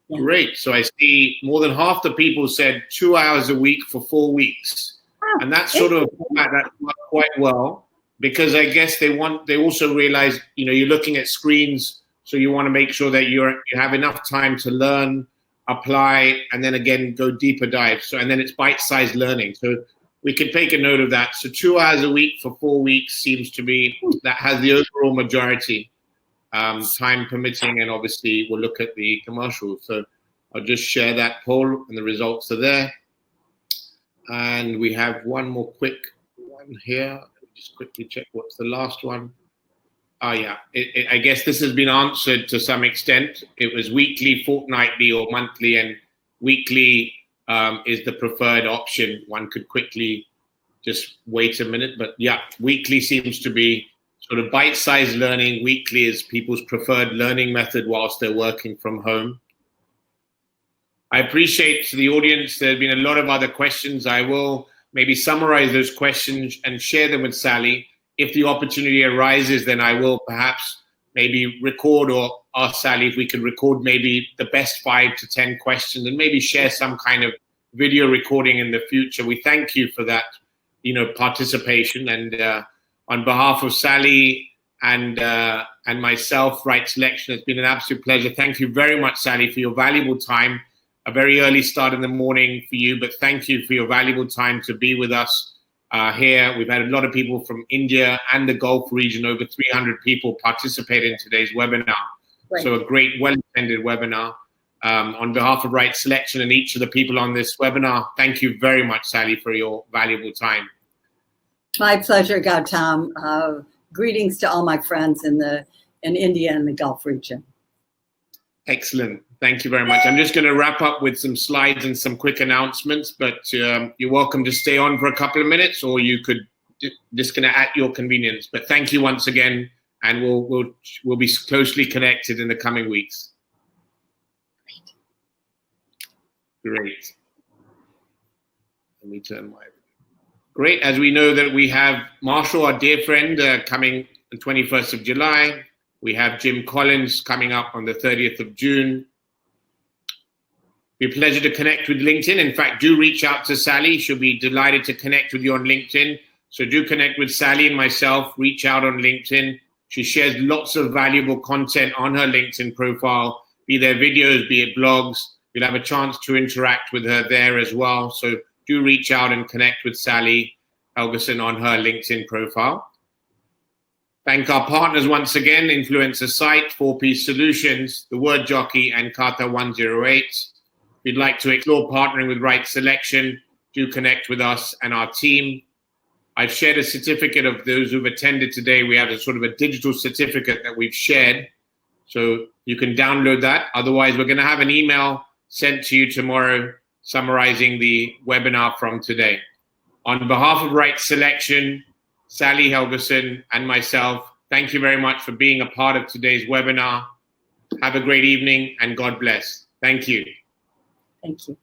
Yeah. Great. So I see more than half the people said 2 hours a week for 4 weeks. And that's sort of a format that worked quite well, because I guess they also realize, you're looking at screens, so you want to make sure that you have enough time to learn, apply, and then again, go deeper dive. So, and then it's bite-sized learning. So we can take a note of that. So 2 hours a week for 4 weeks seems to be, that has the overall majority. Time permitting, and obviously we'll look at the commercials. So I'll just share that poll, and the results are there. And we have one more quick one here. Let me just quickly check what's the last one. Oh yeah, I guess this has been answered to some extent. It was weekly, fortnightly, or monthly, and weekly is the preferred option. One could quickly just wait a minute, but yeah, weekly seems to be sort of bite-sized learning. Weekly is people's preferred learning method whilst they're working from home. I appreciate to the audience, there have been a lot of other questions. I will maybe summarize those questions and share them with Sally. If the opportunity arises, then I will perhaps maybe record, or ask Sally if we could record maybe the best 5 to 10 questions and maybe share some kind of video recording in the future. We thank you for that, participation. And on behalf of Sally and myself, Right Selection, it's been an absolute pleasure. Thank you very much, Sally, for your valuable time. A very early start in the morning for you, but thank you for your valuable time to be with us here. We've had a lot of people from India and the Gulf region, over 300 people participate in today's webinar. Right. So a great, well-attended webinar. On behalf of Right Selection and each of the people on this webinar, thank you very much, Sally, for your valuable time. My pleasure, Gautam. Greetings to all my friends in India and the Gulf region. Excellent. Thank you very much. I'm just going to wrap up with some slides and some quick announcements, but you're welcome to stay on for a couple of minutes, or you could disconnect at your convenience. But thank you once again, and we'll be closely connected in the coming weeks. Great. Let me turn my... Great. As we know that we have Marshall, our dear friend, coming the 21st of July. We have Jim Collins coming up on the 30th of June. Be a pleasure to connect with LinkedIn. In fact, do reach out to Sally. She'll be delighted to connect with you on LinkedIn. So do connect with Sally and myself. Reach out on LinkedIn. She shares lots of valuable content on her LinkedIn profile, be there videos, be it blogs. You'll have a chance to interact with her there as well. So do reach out and connect with Sally Helgesen on her LinkedIn profile. Thank our partners once again, Influencer Site, 4Piece Solutions, The Word Jockey, and Kata 108. If you'd like to explore partnering with Right Selection, do connect with us and our team. I've shared a certificate of those who've attended today. We have a sort of a digital certificate that we've shared. So you can download that. Otherwise, we're going to have an email sent to you tomorrow summarizing the webinar from today. On behalf of Right Selection, Sally Helgesen, and myself, thank you very much for being a part of today's webinar. Have a great evening and God bless. Thank you. Thank you.